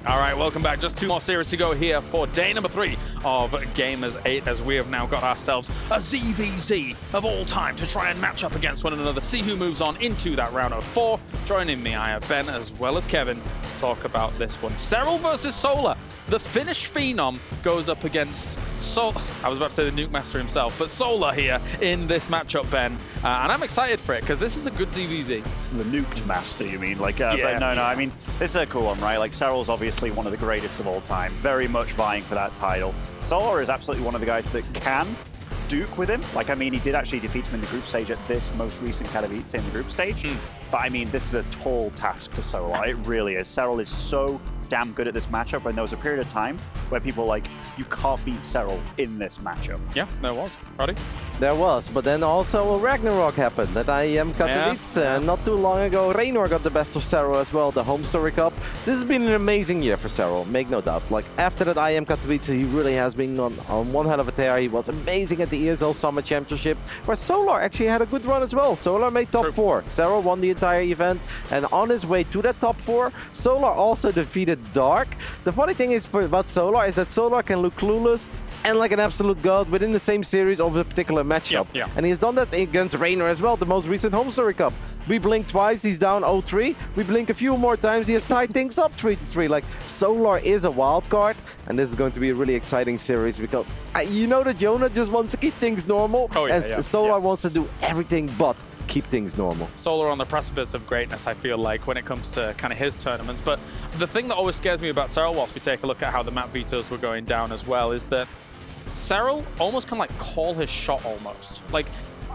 All right, welcome back. Just 2 more series to go here for day number 3 of Gamers8, as we have now got ourselves a ZVZ of all time to try and match up against one another, see who moves on into that round of 4. Joining me, I have Ben as well as Kevin to talk about this one. Serral versus Solar. The Finnish Phenom goes up against I was about to say the Nuke Master himself, but Solar here in this matchup, Ben. And I'm excited for it, because this is a good ZVZ. The Nuked Master, you mean? Like, but no, I mean, this is a cool one, right? Like, Serral's obviously one of the greatest of all time, very much vying for that title. Solar is absolutely one of the guys that can Duke with him. Like, I mean, he did actually defeat him in the group stage at this most recent Katowice in the group stage. But I mean, this is a tall task for Solar. It really is. Serral is so damn good at this matchup, and there was a period of time where people were like, you can't beat Serral in this matchup. Yeah, there was. Roddy? There was, but then also Ragnarok happened at IEM Katowice. And not too long ago, Raynor got the best of Serral as well, the Home Story Cup. This has been an amazing year for Serral, make no doubt. Like, after that IEM Katowice, he really has been on one hell of a tear. He was amazing at the ESL Summer Championship, where Solar actually had a good run as well. Solar made top 4. Serral won the entire event, and on his way to that top 4, Solar also defeated Dark. The funny thing is about Solar is that Solar can look clueless and like an absolute god within the same series of a particular matchup. And he has done that against Raynor as well, the most recent Home Story Cup. We blink twice, he's down 0-3. We blink a few more times, he has tied things up 3-3. Like, Solar is a wild card, and this is going to be a really exciting series because you know that Yona just wants to keep things normal, Solar wants to do everything but keep things normal. Solar on the precipice of greatness, I feel like, when it comes to kind of his tournaments. But the thing that always scares me about Serral, whilst we take a look at how the map vetoes were going down as well, is that Serral almost can like call his shot almost. Like,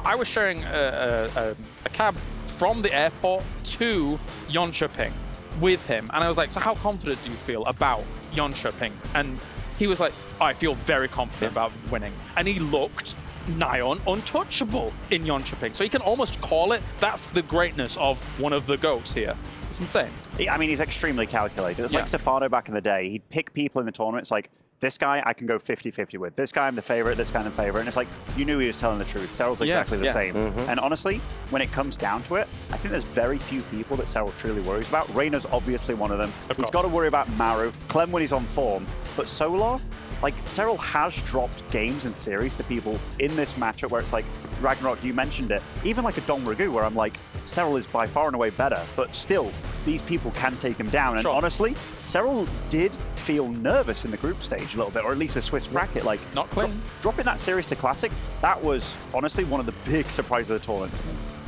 I was sharing a cab from the airport to Jönköping with him, and I was like, so how confident do you feel about Jönköping? And he was like, oh, I feel very confident about winning. And he looked nigh on untouchable in Jönköping. So he can almost call it. That's the greatness of one of the GOATs here. It's insane. I mean, he's extremely calculated. It's like Stefano back in the day. He'd pick people in the tournament. It's like, this guy I can go 50-50 with. This guy I'm the favorite, this guy I'm the favorite. And it's like, you knew he was telling the truth. Serral's exactly the same. And honestly, when it comes down to it, I think there's very few people that Serral truly worries about. Raynor's obviously one of them. He's got to worry about Maru, Clem when he's on form. But Solar, like, Serral has dropped games and series to people in this matchup where it's like, Ragnarok, you mentioned it. Even like a Dong Ragu, where I'm like, Serral is by far and away better, but still, these people can take him down. And honestly, Serral did feel nervous in the group stage a little bit, or at least the Swiss bracket. Like, not clean. Dropping that series to Classic, that was honestly one of the big surprises of the tournament.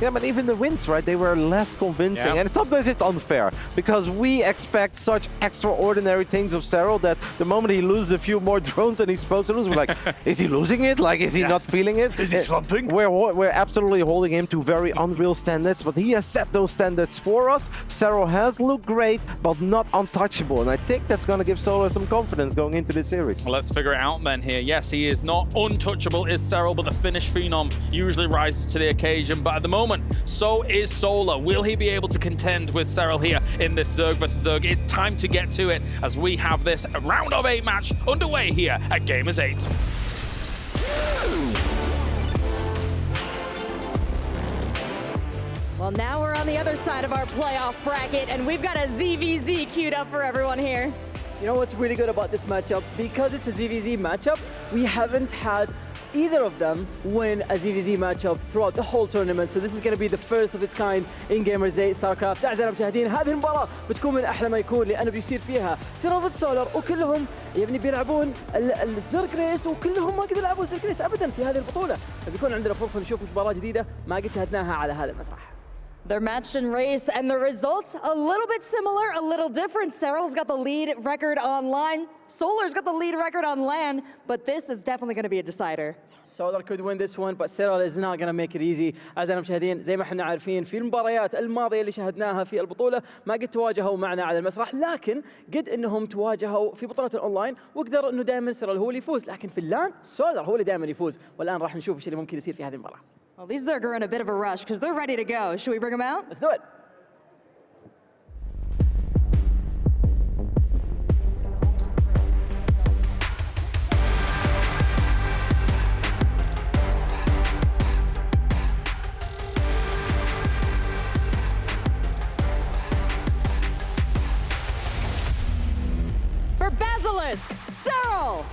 Yeah, but even the wins, right? They were less convincing. And sometimes it's unfair because we expect such extraordinary things of Serral that the moment he loses a few more drones than he's supposed to lose, we're like, is he losing it? Like, is he not feeling it? Is he slumping? We're absolutely holding him to very unreal standards, but he has set those standards for us. Serral has looked great, but not untouchable. And I think that's going to give Solar some confidence going into this series. Well, let's figure it out then here. Yes, he is not untouchable, is Serral, but the Finnish Phenom usually rises to the occasion. But at the moment, so is Solar. Will he be able to contend with Serral here in this Zerg versus Zerg? It's time to get to it as we have this round of 8 match underway here at Gamers8. Well, now we're on the other side of our playoff bracket, and we've got a ZVZ queued up for everyone here. You know what's really good about this matchup? Because it's a ZVZ matchup, we haven't had either of them win a ZVZ matchup throughout the whole tournament. So this is going to be the first of its kind in Gamers8 StarCraft. أعزائي المشاهدين، هذه المباراة بتكون من أحلى ما يكون لأنه بيصير فيها سيرال ضد سولار، وكلهم يعني بيلعبون الزرق ريس، وكلهم ما قدروا يلعبوا الزرق ريس أبدا في هذه البطولة. فبيكون عندنا فرصة نشوف مباراة جديدة ما قد شاهدناها على هذا المسرح. They're matched in race, and the results a little bit similar, a little different. Serral's got the lead record online. Solar's got the lead record on LAN, but this is definitely going to be a decider. Solar could win this one, but Serral is not going to make it easy. أعزائنا المشاهدين، زي ما احنا عارفين في المباريات الماضية اللي شاهدناها في البطولة ما قد تواجهوا معنا على المسرح، لكن قد انهم تواجهوا في بطولة الاونلاين وقدر انه دائما سيرال هو اللي يفوز، لكن في اللان سولار هو اللي دائما يفوز، والان راح نشوف ايش اللي ممكن يصير في هذه المباراة. Well, these Zerg are in a bit of a rush because they're ready to go. Should we bring them out? Let's do it. Obelisk, Serral.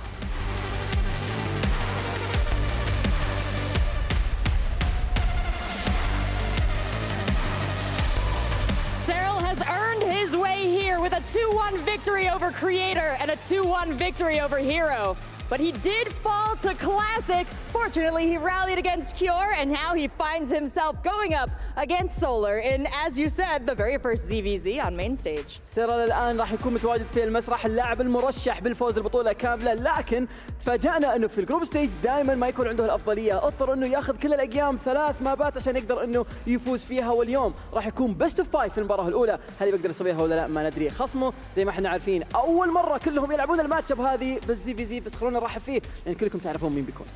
Serral has earned his way here with a 2-1 victory over Creator and a 2-1 victory over Hero. But he did fall to Classic. Fortunately, he rallied against Cure, and now he finds himself going up against Solar in, as you said, the very first ZVZ on main stage. سيرال الآن راح يكون متواجد في المسرح، اللاعب المرشح بالفوز البطولة كاملة، لكن تفاجأنا انه في الجروب ستيج دائما ما يكون عنده الافضليه، اضطر انه ياخذ كل الايام 3 مابات عشان يقدر انه يفوز فيها، واليوم راح يكون بيست اوف 5 في المباراه الاولى، هل بيقدر يسويها ولا لا ما ندري. خصمه زي ما احنا عارفين اول مره كلهم يلعبون الماتش اب هذه بالزي في زي، بس خلونا نرحب فيه لان كلكم تعرفون مين بيكون.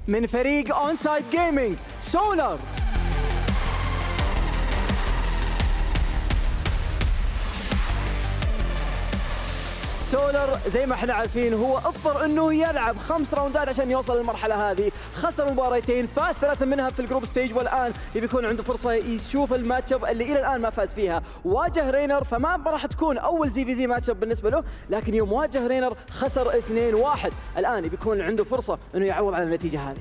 من فريق اون سايد جيمنج سولار. سولار زي ما احنا عارفين هو اضطر انه يلعب 5 راوندات عشان يوصل للمرحله هذه، خسر مباراتين، فاز 3 منها في الجروب ستيج، والان بيكون عنده فرصه يشوف الماتش اب اللي الى الان ما فاز فيها. واجه رينر، فما راح تكون اول زي في زي ماتش اب بالنسبه له، لكن يوم واجه رينر خسر 2-1، الان بيكون عنده فرصه انه يعوض على النتيجه هذه.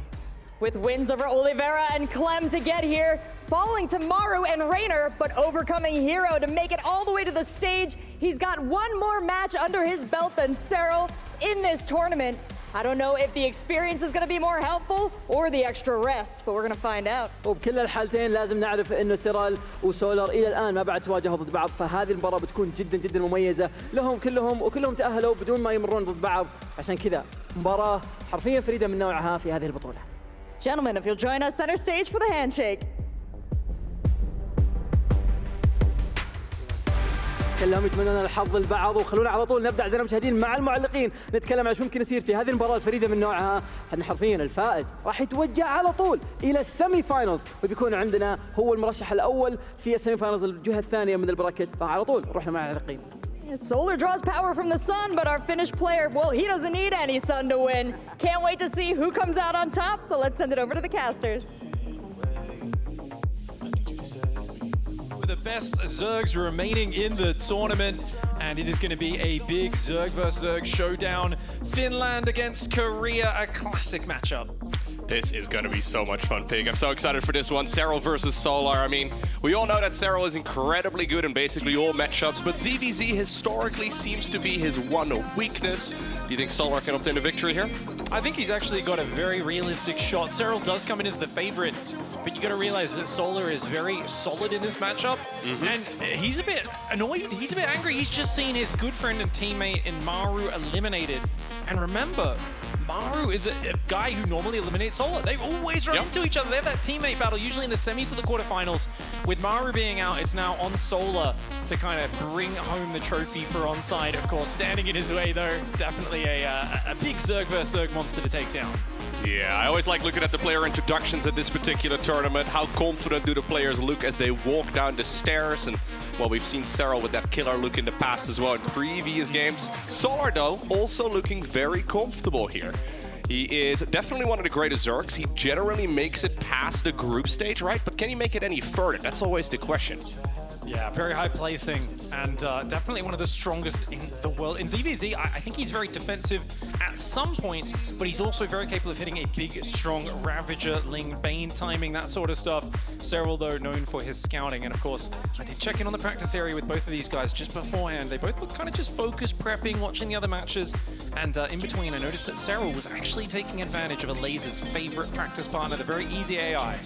With wins over Oliveira and Clem to get here, falling to Maru and Raynor, but overcoming Hero to make it all the way to the stage. He's got one more match under his belt than Serral in this tournament. I don't know if the experience is going to be more helpful or the extra rest, but we're going to find out. وبكل الحالتين لازم نعرف انه سيرال وسولار الى الان ما بعد تواجهوا ضد بعض، فهذه المباراه بتكون جدا جدا مميزه لهم كلهم، وكلهم تاهلوا بدون ما يمرون ضد بعض، عشان كذا مباراه حرفيا فريده من نوعها في هذه البطوله. Gentlemen, if you'll join us center stage for the handshake. كلهم يتمنون الحظ لبعض، وخلونا على طول نبدا اعزائنا المشاهدين مع المعلقين نتكلم عن شو ممكن يصير في هذه المباراه الفريده من نوعها. ان حرفيا الفائز راح يتوجه على طول الى السيمي فاينلز، وبيكون عندنا هو المرشح الاول في السيمي فاينلز الجهه الثانيه من البراكت، فعلى طول رحنا مع المعلقين. Solar draws power from the sun, but our Finnish player, well, he doesn't need any sun to win. Can't wait to see who comes out on top, so let's send it over to the casters. With the best Zergs remaining in the tournament, and it is going to be a big Zerg vs Zerg showdown. Finland against Korea, a classic matchup. This is going to be so much fun, Pig. I'm so excited for this one. Serral versus Solar. I mean, we all know that Serral is incredibly good in basically all matchups, but ZVZ historically seems to be his one weakness. Do you think Solar can obtain a victory here? I think he's actually got a very realistic shot. Serral does come in as the favorite, but you got to realize that Solar is very solid in this matchup, and he's a bit annoyed. He's a bit angry. He's just seen his good friend and teammate in Maru eliminated. And remember, Maru is a guy who normally eliminates Solar. They always run into each other. They have that teammate battle, usually in the semis or the quarterfinals. With Maru being out, it's now on Solar to kind of bring home the trophy for onside. Of course, standing in his way, though, definitely a big Zerg vs Zerg monster to take down. Yeah, I always like looking at the player introductions at this particular tournament. How confident do the players look as they walk down the stairs? And, well, we've seen Serral with that killer look in the past as well in previous games. Solar, though, also looking very comfortable here. He is definitely one of the greatest Zergs. He generally makes it past the group stage, right? But can he make it any further? That's always the question. Yeah, very high placing, and definitely one of the strongest in the world. In ZVZ, I think he's very defensive at some points, but he's also very capable of hitting a big, strong Ravager, Ling, Bane timing, that sort of stuff. Serral, though, known for his scouting. And of course, I did check in on the practice area with both of these guys just beforehand. They both look kind of just focused, prepping, watching the other matches. And in between, I noticed that Serral was actually taking advantage of a Laser's favorite practice partner, the very easy AI.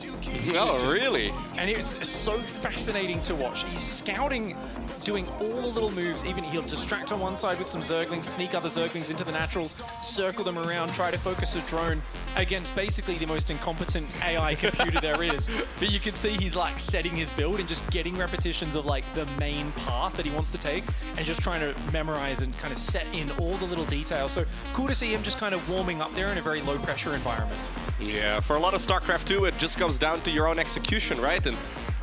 Oh, really? And it's so fascinating to watch. He's scouting, doing all the little moves. Even he'll distract on one side with some Zerglings, sneak other Zerglings into the natural, circle them around, try to focus a drone against basically the most incompetent AI computer there is. But you can see he's like setting his build and just getting repetitions of like the main path that he wants to take and just trying to memorize and kind of set in all the little details. So cool to see him just kind of warming up there in a very low pressure environment. Yeah, for a lot of StarCraft 2, it just comes down to your own execution, right? And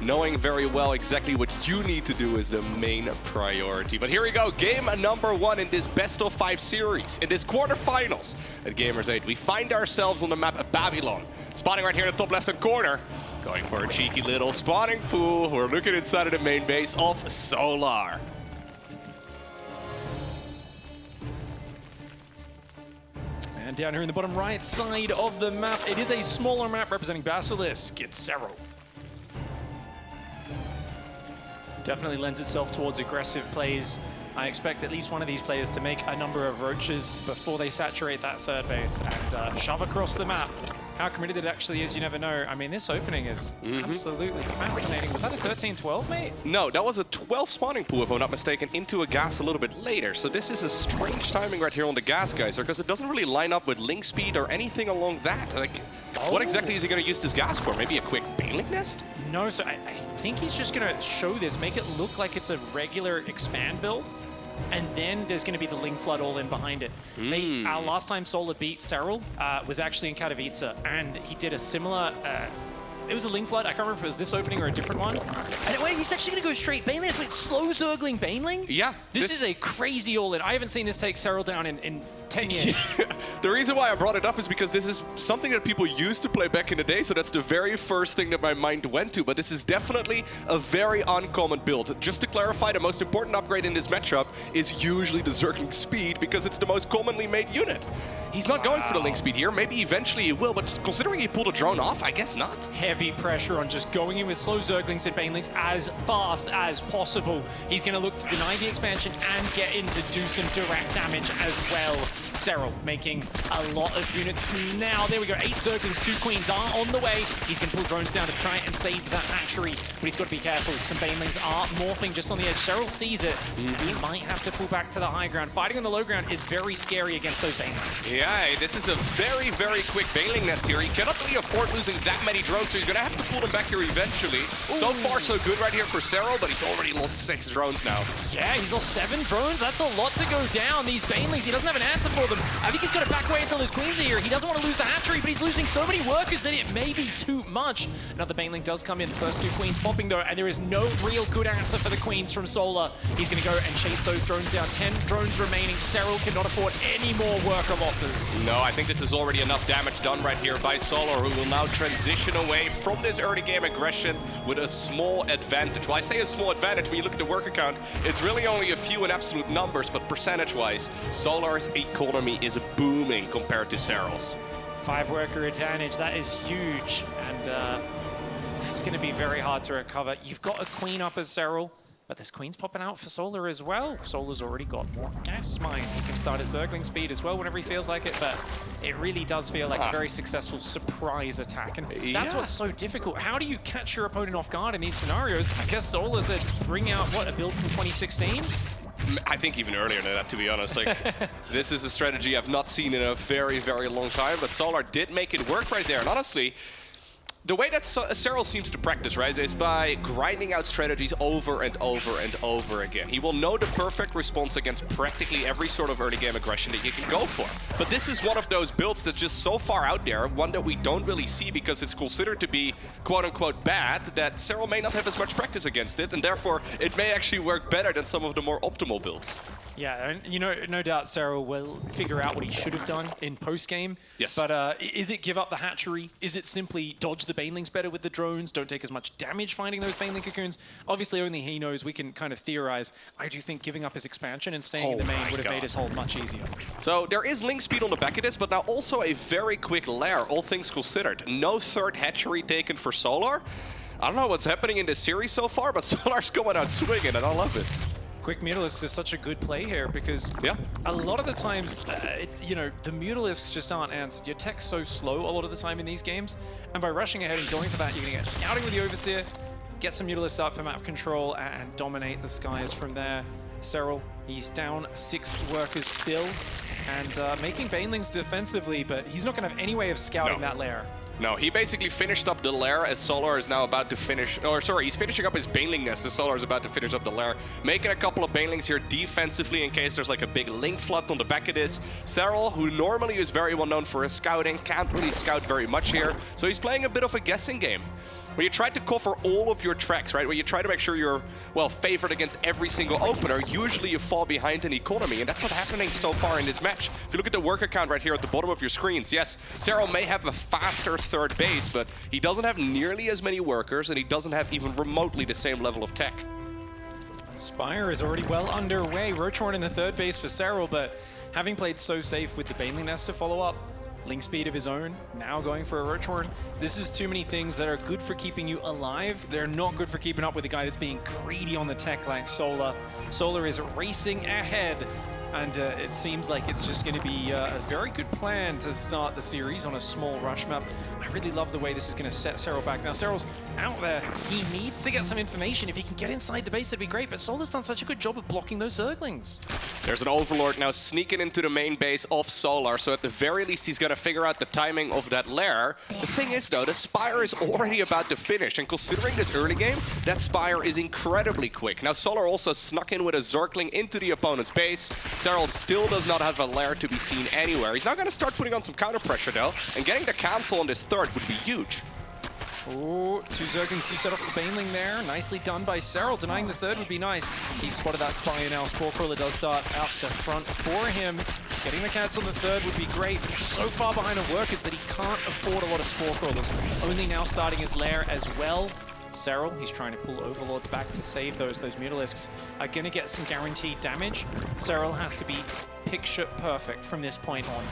knowing very well exactly what you need to do is the main priority. But here we go, game number 1 in this best-of-5 series. In this quarterfinals at Gamers8, we find ourselves on the map Babylon. Spawning right here in the top left-hand corner. Going for a cheeky little spawning pool. We're looking inside of the main base of Solar. And down here in the bottom right side of the map, it is a smaller map representing Basilisk. It's Serral. Definitely lends itself towards aggressive plays. I expect at least one of these players to make a number of roaches before they saturate that third base and shove across the map. How committed it actually is, you never know. I mean, this opening is absolutely fascinating. Was that a 13-12, mate? No, that was a 12 spawning pool, if I'm not mistaken, into a gas a little bit later. So this is a strange timing right here on the gas, guys, because it doesn't really line up with link speed or anything along that. Like, what exactly is he going to use this gas for? Maybe a quick Baneling nest? No, so I think he's just going to show this, make it look like it's a regular expand build. And then there's going to be the Ling Flood all in behind it. Last time Solar beat Serral was actually in Katowice, and he did a similar... it was a Ling Flood. I can't remember if it was this opening or a different one. And wait, he's actually going to go straight Baneling. Wait, slow Zergling Baneling? Yeah. This is a crazy all-in. I haven't seen this take Serral down in 10 years. The reason why I brought it up is because this is something that people used to play back in the day, so that's the very first thing that my mind went to, but this is definitely a very uncommon build. Just to clarify, the most important upgrade in this matchup is usually the Zergling speed, because it's the most commonly made unit. He's not going for the link speed here. Maybe eventually he will, but considering he pulled a drone off, I guess not. Heavy pressure on just going in with slow Zerglings and Banelings as fast as possible. He's going to look to deny the expansion and get in to do some direct damage as well. Serral making a lot of units now. There we go, 8 Zerglings, 2 Queens are on the way. He's going to pull drones down to try and save that hatchery, but he's got to be careful. Some Banelings are morphing just on the edge. Serral sees it. He might have to pull back to the high ground. Fighting on the low ground is very scary against those Banelings. Yeah, this is a very, very quick Baneling nest here. He cannot really afford losing that many drones, so he's going to have to pull them back here eventually. Ooh. So far, so good right here for Serral, but he's already lost 6 drones now. Yeah, he's lost 7 drones. That's a lot to go down. These Banelings, he doesn't have an answer for them. I think he's got to back away until his Queens are here. He doesn't want to lose the hatchery, but he's losing so many workers that it may be too much. Another Baneling does come in. The first 2 Queens popping, though, and there is no real good answer for the Queens from Solar. He's going to go and chase those drones down. 10 drones remaining. Serral cannot afford any more worker losses. No, I think this is already enough damage done right here by Solar, who will now transition away from this early game aggression with a small advantage. Well, I say a small advantage when you look at the worker count. It's really only a few in absolute numbers, but percentage-wise, Solar's economy is booming compared to Serral's. 5 worker advantage, that is huge, and it's going to be very hard to recover. You've got a Queen up as Serral, but there's Queens popping out for Solar as well. Solar's already got more gas mine. He can start his Zergling speed as well whenever he feels like it, but it really does feel like a very successful surprise attack, and that's what's so difficult. How do you catch your opponent off guard in these scenarios? I guess Solar's bring out, what, a build from 2016? I think even earlier than that, to be honest. Like, this is a strategy I've not seen in a very, very long time, but Solar did make it work right there. And honestly, the way that Serral seems to practice, right, is by grinding out strategies over and over and over again. He will know the perfect response against practically every sort of early game aggression that you can go for. But this is one of those builds that's just so far out there, one that we don't really see because it's considered to be quote-unquote bad, that Serral may not have as much practice against it, and therefore it may actually work better than some of the more optimal builds. Yeah, and you know, no doubt Serral will figure out what he should have done in post-game. Yes. But is it give up the hatchery? Is it simply dodge the Banelings better with the drones? Don't take as much damage finding those Baneling cocoons? Obviously, only he knows. We can kind of theorize. I do think giving up his expansion and staying in the main would have made his hold much easier. So there is link speed on the back of this, but now also a very quick lair, all things considered. No third hatchery taken for Solar. I don't know what's happening in this series so far, but Solar's going out swinging, and I love it. Quick Mutalisk is such a good play here because a lot of the times, you know, the Mutalisks just aren't answered. Your tech's so slow a lot of the time in these games, and by rushing ahead and going for that, you're going to get scouting with the Overseer, get some Mutalisks up for map control, and dominate the skies from there. Serral, he's down 6 workers still, and making Banelings defensively, but he's not going to have any way of scouting that lair. No, he basically finished up the lair as Solar is now about to finish, or sorry, he's finishing up his Baneling nest as Solar is about to finish up the lair. Making a couple of Banelings here defensively in case there's like a big link flood on the back of this. Serral, who normally is very well known for his scouting, can't really scout very much here, so he's playing a bit of a guessing game. where you try to cover all of your tracks, right? Where you try to make sure you're, well, favored against every single opener, usually you fall behind in economy, and that's what's happening so far in this match. If you look at the worker count right here at the bottom of your screens, yes, Serral may have a faster third base, but he doesn't have nearly as many workers, and he doesn't have even remotely the same level of tech. Spire is already well underway. Roachhorn in the third base for Serral, but having played so safe with the Baneling Nest to follow up, Link speed of his own, now going for a Roachhorn. This is too many things that are good for keeping you alive. They're not good for keeping up with a guy that's being greedy on the tech like Solar. Solar is racing ahead, and it seems like it's just going to be a very good plan to start the series on a small rush map. I really love the way this is going to set Serral back. Now, Serral's out there. He needs to get some information. If he can get inside the base, that'd be great, but Solar's done such a good job of blocking those Zerglings. There's an Overlord now sneaking into the main base of Solar, so at the very least he's going to figure out the timing of that lair. The thing is, though, the Spire is already about to finish, and considering this early game, that Spire is incredibly quick. Now, Solar also snuck in with a Zergling into the opponent's base. Serral still does not have a lair to be seen anywhere. He's now going to start putting on some counter pressure, though, and getting the cancel on this third would be huge. Oh, two Zerglings do set off the Baneling there. Nicely done by Serral. Denying the third would be nice. He spotted that Spire now. Spore Crawler does start out the front for him. Getting the cancel on the third would be great. He's so far behind on workers that he can't afford a lot of Spore Crawlers. Only now starting his lair as well. Serral, he's trying to pull Overlords back to save those Mutalisks. Are going to get some guaranteed damage. Serral has to be picture perfect from this point on,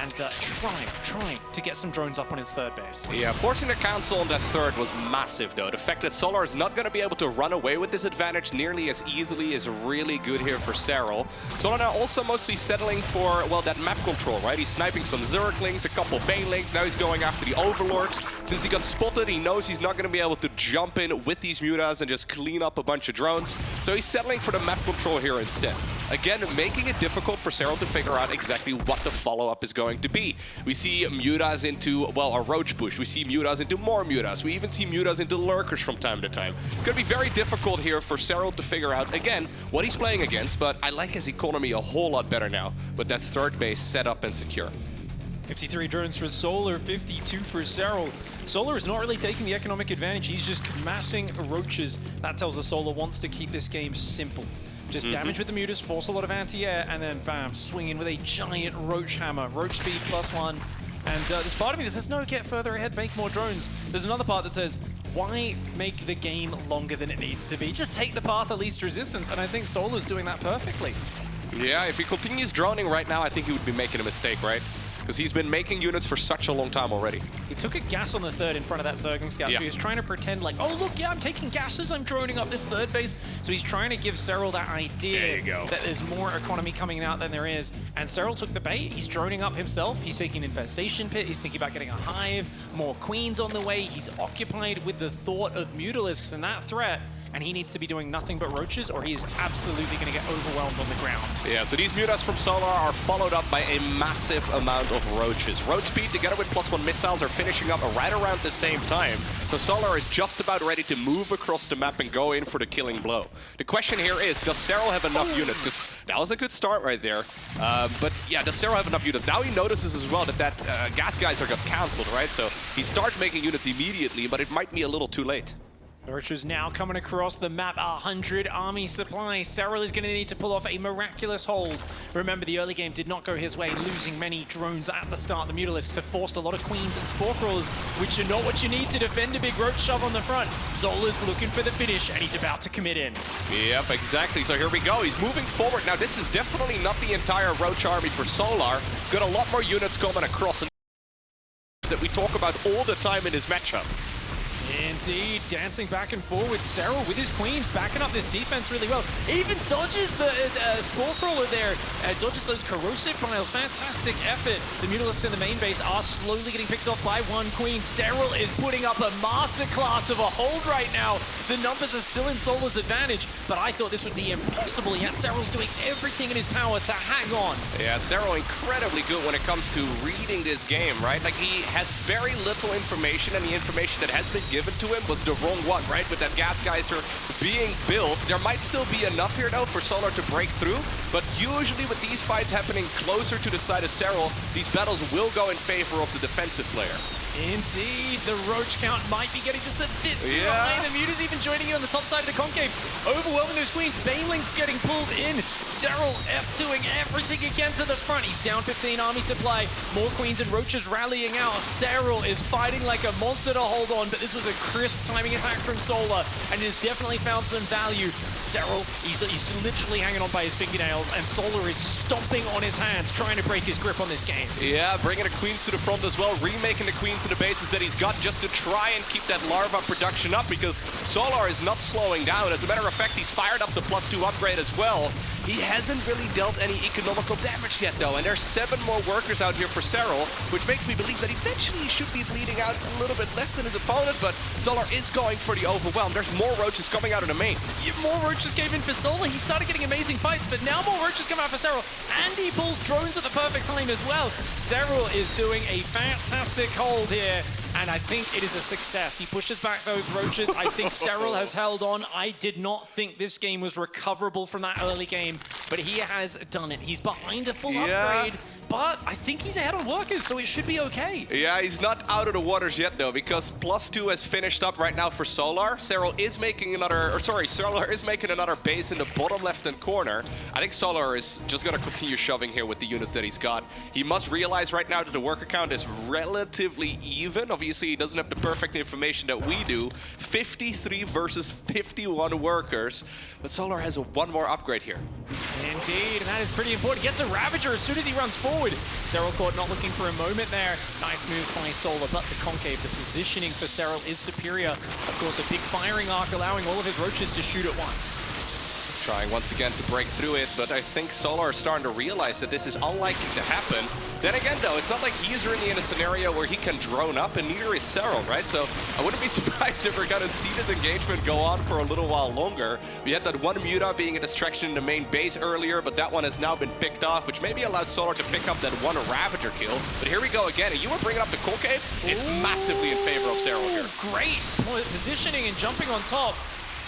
and trying to get some drones up on his third base. Yeah, forcing the cancel on that third was massive, though. The fact that Solar is not going to be able to run away with this advantage nearly as easily is really good here for Serral. Solar now also mostly settling for, well, that map control, right? He's sniping some Zerglings, a couple Banelings, now he's going after the Overlords. Since he got spotted, he knows he's not going to be able to jump in with these Mutas and just clean up a bunch of drones. So he's settling for the map control here instead. Again, making it difficult for Serral to figure out exactly what the follow-up is going to be. We see Mutas into, well, a Roach Bush. We see Mutas into more Mutas. We even see Mutas into Lurkers from time to time. It's going to be very difficult here for Serral to figure out, again, what he's playing against, but I like his economy a whole lot better now with that third base set up and secure. 53 drones for Solar, 52 for Serral. Solar is not really taking the economic advantage. He's just massing Roaches. That tells us Solar wants to keep this game simple. Just damage with the Mutas, force a lot of anti-air, and then bam, swing in with a giant Roach Hammer. Roach speed +1. And there's part of me that says, no, get further ahead, make more drones. There's another part that says, why make the game longer than it needs to be? Just take the path of least resistance, and I think Solar's doing that perfectly. Yeah, if he continues droning right now, I think he would be making a mistake, right? Because he's been making units for such a long time already. He took a gas on the third in front of that Zergling Scout. Yeah. So he was trying to pretend like, oh, look, yeah, I'm taking gases, I'm droning up this third base. So he's trying to give Serral that idea that there's more economy coming out than there is. And Serral took the bait. He's droning up himself. He's taking an infestation pit. He's thinking about getting a hive, more queens on the way. He's occupied with the thought of Mutalisks and that threat. And he needs to be doing nothing but Roaches, or he's absolutely going to get overwhelmed on the ground. Yeah, so these Mutas from Solar are followed up by a massive amount of Roaches. Roach speed together with +1 missiles are finishing up right around the same time. So Solar is just about ready to move across the map and go in for the killing blow. The question here is, does Serral have enough units? Because that was a good start right there. But yeah, does Serral have enough units? Now he notices as well that Gas Geyser got cancelled, right? So he starts making units immediately, but it might be a little too late. Roaches now coming across the map, 100 army supplies. Serral is going to need to pull off a miraculous hold. Remember, the early game did not go his way, losing many drones at the start. The Mutalisks have forced a lot of Queens and Spore Crawlers, which are not what you need to defend a big Roach shove on the front. Zola's looking for the finish, and he's about to commit in. Yep, exactly. So here we go. He's moving forward. Now, this is definitely not the entire Roach army for Solar. He's got a lot more units coming across that we talk about all the time in this matchup. Indeed, dancing back and forward. Serral with his queens backing up this defense really well. Even dodges the Spore Crawler there. Dodges those corrosive piles. Fantastic effort. The Mutalisks in the main base are slowly getting picked off by one queen. Serral is putting up a masterclass of a hold right now. The numbers are still in Solar's advantage, but I thought this would be impossible. Yet Serral's doing everything in his power to hang on. Yeah, Serral incredibly good when it comes to reading this game, right? Like, he has very little information, and the information that has been given to him was the wrong one, right? With that Gas Geyser being built, there might still be enough here, though, for Solar to break through, but usually with these fights happening closer to the side of Serral, these battles will go in favor of the defensive player. Indeed, the Roach count might be getting just a bit too high. The Muta's even joining in on the top side of the concave, overwhelming those queens. Baneling's getting pulled in. Serral F doing everything again to the front. He's down 15 army supply. More queens and Roaches rallying out. Serral is fighting like a monster to hold on, but this was a crisp timing attack from Solar, and has definitely found some value. Serral, he's literally hanging on by his fingernails, and Solar is stomping on his hands, trying to break his grip on this game. Yeah, bringing the queens to the front as well, remaking the queens to the bases that he's got just to try and keep that larva production up, because Solar is not slowing down. As a matter of fact, he's fired up the +2 upgrade as well. He hasn't really dealt any economical damage yet, though, and there's 7 more workers out here for Serral, which makes me believe that eventually he should be bleeding out a little bit less than his opponent, but Solar is going for the overwhelm. There's more Roaches coming out of the main. Yeah, more Roaches came in for Solar. He started getting amazing fights, but now more Roaches come out for Serral, and he pulls drones at the perfect time as well. Serral is doing a fantastic hold here, and I think it is a success. He pushes back those Roaches. I think Serral has held on. I did not think this game was recoverable from that early game, but he has done it. He's behind a full upgrade, but I think he's ahead on workers, so it should be okay. Yeah, he's not out of the waters yet, though, because +2 has finished up right now for Solar. Serral is making another base in the bottom left-hand corner. I think Solar is just going to continue shoving here with the units that he's got. He must realize right now that the worker count is relatively even. Obviously, he doesn't have the perfect information that we do. 53 versus 51 workers, but Solar has one more upgrade here. Indeed, and that is pretty important. He gets a Ravager as soon as he runs forward. Serral Court not looking for a moment there. Nice moves by Solar, but the concave, the positioning for Serral is superior. Of course, a big firing arc allowing all of his Roaches to shoot at once. Trying once again to break through it, but I think Solar is starting to realize that this is unlikely to happen. Then again, though, it's not like he's really in a scenario where he can drone up, and neither is Serral, right? So I wouldn't be surprised if we're going to see this engagement go on for a little while longer. We had that one Muta being a distraction in the main base earlier, but that one has now been picked off, which maybe allowed Solar to pick up that one Ravager kill. But here we go again, and you were bringing up the concave. It's massively in favor of Serral here. Great positioning and jumping on top.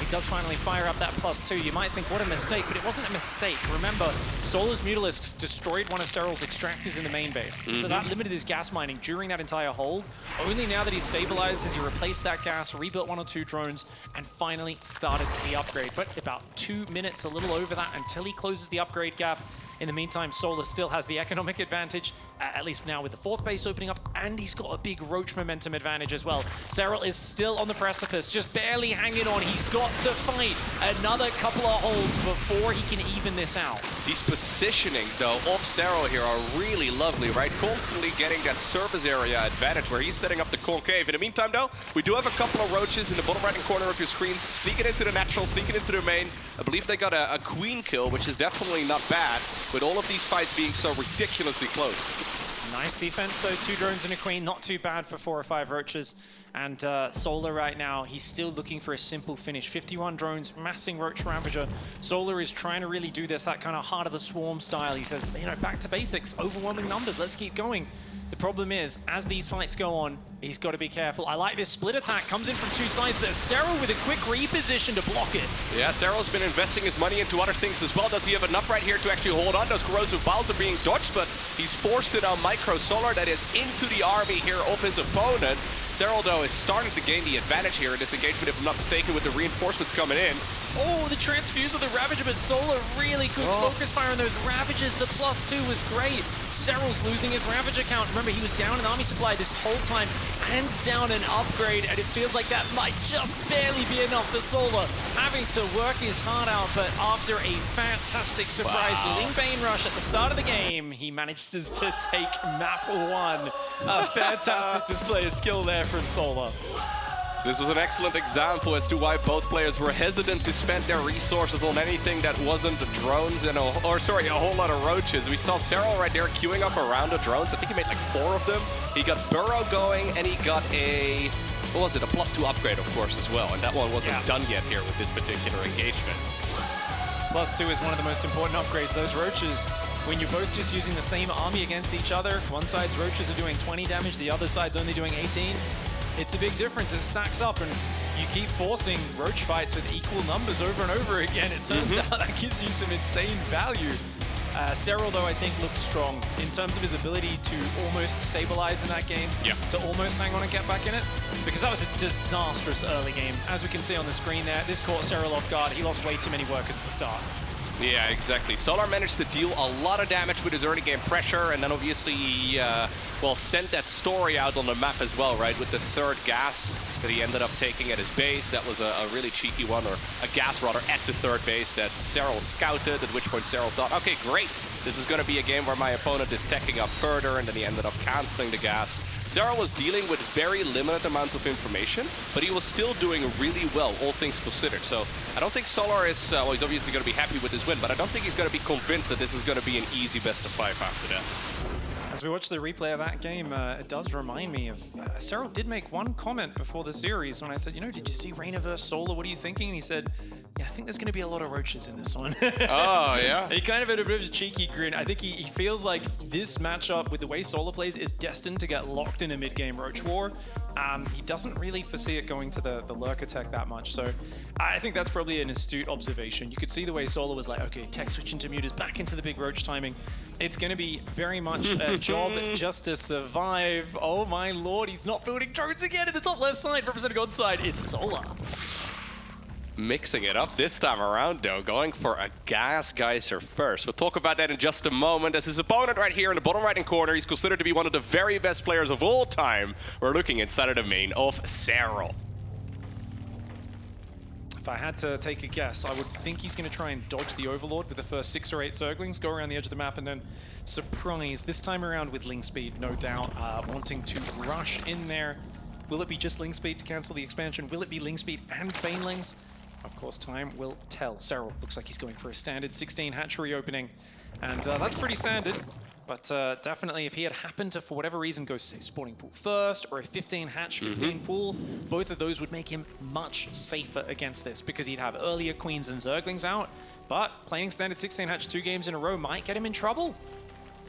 He does finally fire up that +2. You might think, what a mistake, but it wasn't a mistake. Remember, Solar's Mutalisks destroyed one of Serral's extractors in the main base. So that limited his gas mining during that entire hold. Only now that he's stabilized has he replaced that gas, rebuilt 1 or 2 drones, and finally started the upgrade. But about 2 minutes, a little over that, until he closes the upgrade gap. In the meantime, Solar still has the economic advantage, at least now with the 4th base opening up, and he's got a big Roach momentum advantage as well. Serral is still on the precipice, just barely hanging on. He's got to fight another couple of holds before he can even this out. These positionings, though, off Serral here are really lovely, right? Constantly getting that surface area advantage where he's setting up the concave. In the meantime, though, we do have a couple of Roaches in the bottom right-hand corner of your screens, sneaking into the natural, sneaking into the main. I believe they got a queen kill, which is definitely not bad, with all of these fights being so ridiculously close. Nice defense, though. 2 drones and a queen. Not too bad for 4 or 5 Roaches. And Solar right now, he's still looking for a simple finish. 51 drones, massing Roach Ravager. Solar is trying to really do this, that kind of heart of the swarm style. He says, you know, back to basics, overwhelming numbers, let's keep going. The problem is, as these fights go on, he's got to be careful. I like this split attack, comes in from 2 sides. There's Serral with a quick reposition to block it. Yeah, Serral's been investing his money into other things as well. Does he have enough right here to actually hold on? Those corrosive balls are being dodged, but he's forced it on Micro Solar that is into the army here of his opponent. Serral, though, is starting to gain the advantage here in this engagement, if I'm not mistaken, with the reinforcements coming in. Oh, the transfuse of the Ravager, but Solar really good focus fire on those Ravagers. The +2 was great. Serral's losing his Ravager count. Remember, he was down in army supply this whole time and down an upgrade, and it feels like that might just barely be enough for Solar. Having to work his heart out, but after a fantastic surprise Ling Bane rush at the start of the game, he manages to take map 1. A fantastic display of skill there from Solar. This was an excellent example as to why both players were hesitant to spend their resources on anything that wasn't drones and a whole lot of Roaches. We saw Serral right there queuing up around the drones. I think he made like 4 of them. He got Burrow going, and he got a, what was it, a +2 upgrade, of course, as well. And that one wasn't done yet here with this particular engagement. +2 is one of the most important upgrades. Those Roaches, when you're both just using the same army against each other, one side's Roaches are doing 20 damage, the other side's only doing 18. It's a big difference. It stacks up, and you keep forcing Roach fights with equal numbers over and over again. It turns out that gives you some insane value. Serral, though, I think looked strong in terms of his ability to almost stabilize in that game, to almost hang on and get back in it, because that was a disastrous early game. As we can see on the screen there, this caught Serral off guard. He lost way too many workers at the start. Yeah, exactly. Solar managed to deal a lot of damage with his early game pressure, and then obviously he, well, sent that story out on the map as well, right? With the third gas that he ended up taking at his base. That was a really cheeky one, or a gas rather, at the third base that Serral scouted, at which point Serral thought, okay, great. This is going to be a game where my opponent is teching up further, and then he ended up canceling the gas. Serral was dealing with very limited amounts of information, but he was still doing really well, all things considered. So I don't think Solar is, well, he's obviously going to be happy with his win, but I don't think he's going to be convinced that this is going to be an easy best of 5 after that. As we watch the replay of that game, it does remind me of... Serral did make one comment before the series when I said, you know, did you see Reina vs. Solar? What are you thinking? And he said, yeah, I think there's going to be a lot of roaches in this one. Oh, yeah? He kind of had a bit of a cheeky grin. I think he feels like this matchup, with the way Solar plays, is destined to get locked in a mid-game roach war. He doesn't really foresee it going to the lurker tech that much, so I think that's probably an astute observation. You could see the way Solar was like, okay, tech switching to mutas, back into the big roach timing. It's going to be very much a job just to survive. Oh my lord, he's not building drones again in the top left side, representing on side. It's Solar. Mixing it up this time around, though, going for a gas geyser first. We'll talk about that in just a moment. As his opponent right here in the bottom right-hand corner, he's considered to be one of the very best players of all time. We're looking inside of the main of Serral. If I had to take a guess, I would think he's going to try and dodge the Overlord with the first 6 or 8 Zerglings, go around the edge of the map, and then surprise, this time around with Ling Speed, no doubt, wanting to rush in there. Will it be just Ling Speed to cancel the expansion? Will it be Ling Speed and Banelings? Of course, time will tell. Serral looks like he's going for a standard 16 hatchery opening, and that's pretty standard. But definitely, if he had happened to, for whatever reason, go say spawning pool first, or a 15 hatch, 15 pool, both of those would make him much safer against this, because he'd have earlier queens and Zerglings out. But playing standard 16 hatch 2 games in a row might get him in trouble.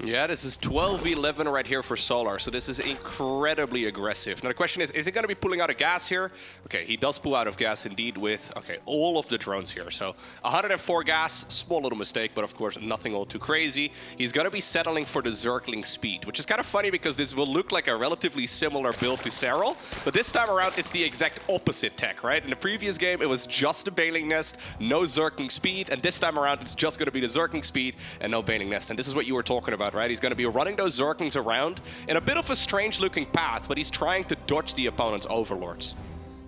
Yeah, this is 12v11 right here for Solar, so this is incredibly aggressive. Now the question is he going to be pulling out of gas here? Okay, he does pull out of gas indeed with, okay, all of the drones here. So 104 gas, small little mistake, but of course nothing all too crazy. He's going to be settling for the Zergling Speed, which is kind of funny because this will look like a relatively similar build to Serral, but this time around it's the exact opposite tech, right? In the previous game it was just the Baneling Nest, no Zergling Speed, and this time around it's just going to be the Zergling Speed and no Baneling Nest, and this is what you were talking about. Right? He's going to be running those Zerglings around in a bit of a strange-looking path, but he's trying to dodge the opponent's Overlords.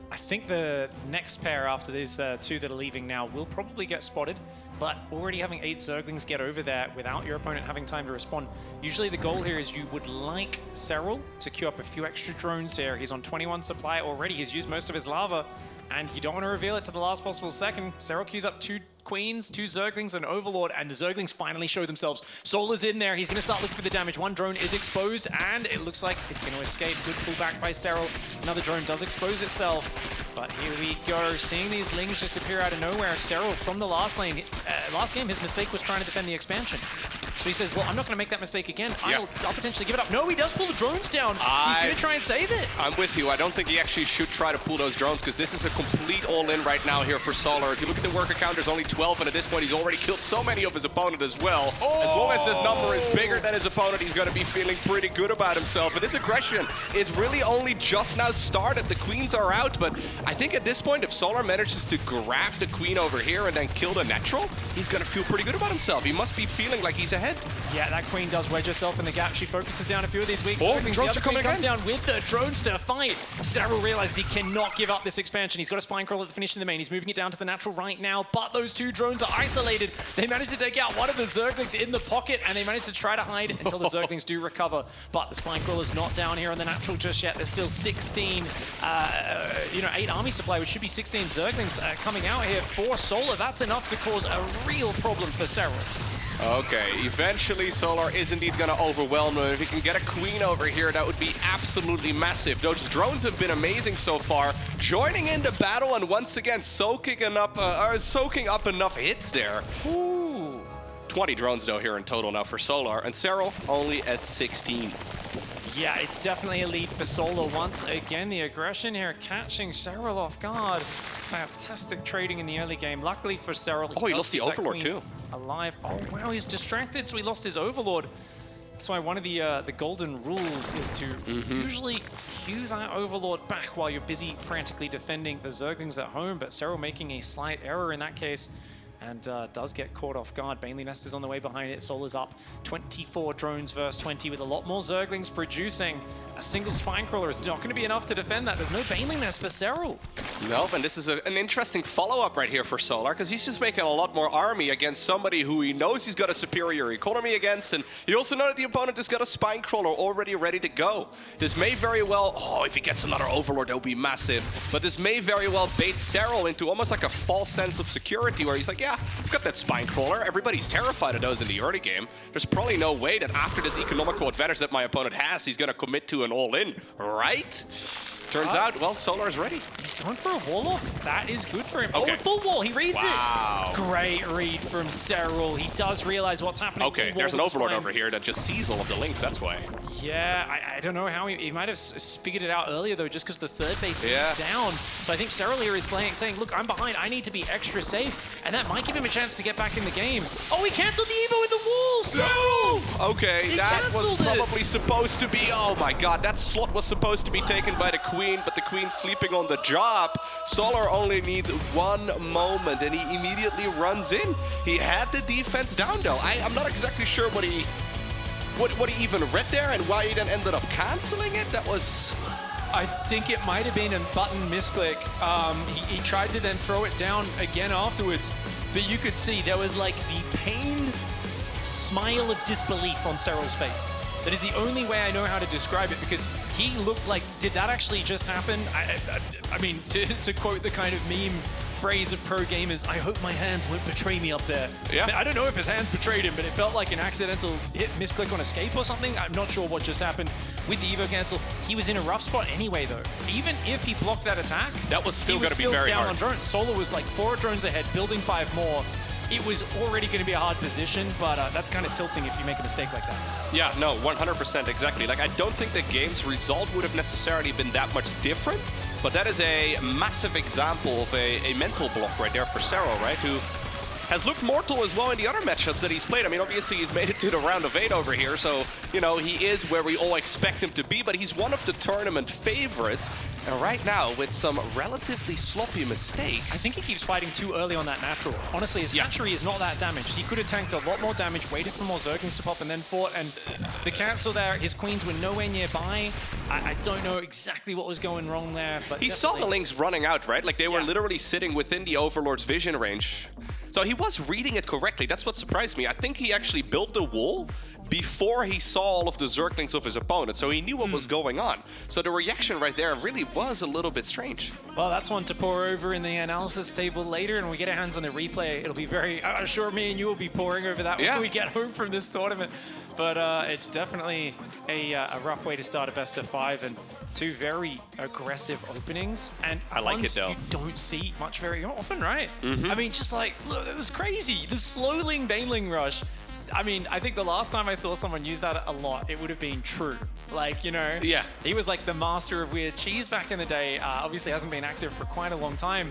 I think the next pair after these 2 that are leaving now will probably get spotted, but already having 8 Zerglings get over there without your opponent having time to respond. Usually the goal here is you would like Serral to queue up a few extra drones here. He's on 21 supply already. He's used most of his lava, and you don't want to reveal it to the last possible second. Serral queues up 2 Queens, 2 Zerglings, and Overlord, and the Zerglings finally show themselves. Solar's in there. He's going to start looking for the damage. 1 drone is exposed, and it looks like it's going to escape. Good pullback by Serral. Another drone does expose itself, but here we go. Seeing these Lings just appear out of nowhere. Serral from the last lane. Last game, his mistake was trying to defend the expansion. So he says, well, I'm not going to make that mistake again. I'll potentially give it up. No, he does pull the drones down. He's going to try and save it. I'm with you. I don't think he actually should try to pull those drones, because this is a complete all-in right now here for Solar. If you look at the worker count, there's only 12, and at this point he's already killed so many of his opponent as well. As long as this number is bigger than his opponent, he's going to be feeling pretty good about himself. But this aggression is really only just now started. The queens are out, but I think at this point, if Solar manages to grab the queen over here and then kill the natural, he's going to feel pretty good about himself. He must be feeling like he's ahead. Yeah, that queen does wedge herself in the gap. She focuses down a few of these weak drones the other are coming comes again. down with the drones to fight. Serral realizes he cannot give up this expansion. He's got a spine crawler at the finish in the main. He's moving it down to the natural right now, but those 2 drones are isolated. They managed to take out one of the Zerglings in the pocket, and they managed to try to hide until the Zerglings do recover. But the spine crawler's not down here on the natural just yet. There's still 16, 8 army supply, which should be 16 Zerglings coming out here for Solar. That's enough to cause a real problem for Serral. Okay, eventually Solar is indeed going to overwhelm him. If he can get a queen over here, that would be absolutely massive. Those drones have been amazing so far, joining in the battle and once again soaking up enough hits there. Ooh. 20 drones though here in total now for Solar, and Serral only at 16. Yeah, it's definitely a lead for Solar once again. The aggression here catching Serral off guard. Fantastic trading in the early game. Luckily for Serral, he lost the Overlord too. Alive. Oh wow, he's distracted, so he lost his Overlord. That's why one of the golden rules is to usually cue that Overlord back while you're busy frantically defending the Zerglings at home, but Serral making a slight error in that case and does get caught off guard. Baneling Nest is on the way behind it. Solar's up 24 drones versus 20 with a lot more Zerglings producing. A single Spine Crawler is not going to be enough to defend that. There's no Baneling Nest for Serral. Nope, and this is an interesting follow-up right here for Solar, because he's just making a lot more army against somebody who he knows he's got a superior economy against, and you also know that the opponent has got a Spine Crawler already ready to go. This may very well, if he gets another Overlord, that would be massive, but this may very well bait Serral into almost like a false sense of security, where he's like, yeah, I've got that Spine Crawler. Everybody's terrified of those in the early game. There's probably no way that after this economical advantage that my opponent has, he's going to commit to an all-in, right? Turns out, well, Solar is ready. He's going for a wall off. That is good for him. Okay. Oh, full wall. He reads Wow. it. Great read from Serral. He does realize what's happening. Okay, there's an Overlord over here that just sees all of the links, that's why. Yeah, I don't know how he might have figured it out earlier, though, just because the third base is down. So I think Serral here is saying, look, I'm behind. I need to be extra safe. And that might give him a chance to get back in the game. Oh, he canceled the Evo with the wall. Serral! Okay, He that was cancelled it. probably supposed to be, oh my god, that slot was supposed to be taken by the Queen, but the Queen's sleeping on the job. Solar only needs one moment, and he immediately runs in. He had the defense down, though. I'm not exactly sure what he even read there and why he then ended up canceling it. That was... I think it might have been a button misclick. He tried to then throw it down again afterwards, but you could see there was like the pained smile of disbelief on Serral's face. That is the only way I know how to describe it, because he looked like, did that actually just happen? I mean, to quote the kind of meme phrase of pro gamers, I hope my hands won't betray me up there. Yeah. I don't know if his hands betrayed him, but it felt like an accidental hit misclick on escape or something. I'm not sure what just happened with the Evo cancel. He was in a rough spot anyway, though. Even if he blocked that attack, that was still going to be very down hard. On drones. Solar was like 4 drones ahead, building 5 more. It was already going to be a hard position, but that's kind of tilting if you make a mistake like that. Yeah, no, 100% exactly. Like, I don't think the game's result would have necessarily been that much different, but that is a massive example of a mental block right there for Serral, right? Who has looked mortal as well in the other matchups that he's played. I mean, obviously he's made it to the round of 8 over here, so, you know, he is where we all expect him to be, but he's one of the tournament favorites. And right now, with some relatively sloppy mistakes... I think he keeps fighting too early on that natural. Honestly, his hatchery is not that damaged. He could have tanked a lot more damage, waited for more Zerglings to pop, and then fought. And the cancel there, his queens were nowhere nearby. I don't know exactly what was going wrong there, but he saw the links running out, right? Like, they were literally sitting within the Overlord's vision range. So he was reading it correctly. That's what surprised me. I think he actually built the wall before he saw all of the Zerglings of his opponent, so he knew what was going on. So the reaction right there really was a little bit strange. Well, that's one to pour over in the analysis table later, and when we get our hands on the replay, it'll be very... I'm sure me and you will be pouring over that when we get home from this tournament. But it's definitely a rough way to start a best of 5, and 2 very aggressive openings. And I like it, though. You don't see much very often, right? I mean, just like, look, it was crazy. The slowling Baneling rush. I mean, I think the last time I saw someone use that a lot, it would have been True. Like, you know, he was like the master of weird cheese back in the day. Obviously hasn't been active for quite a long time.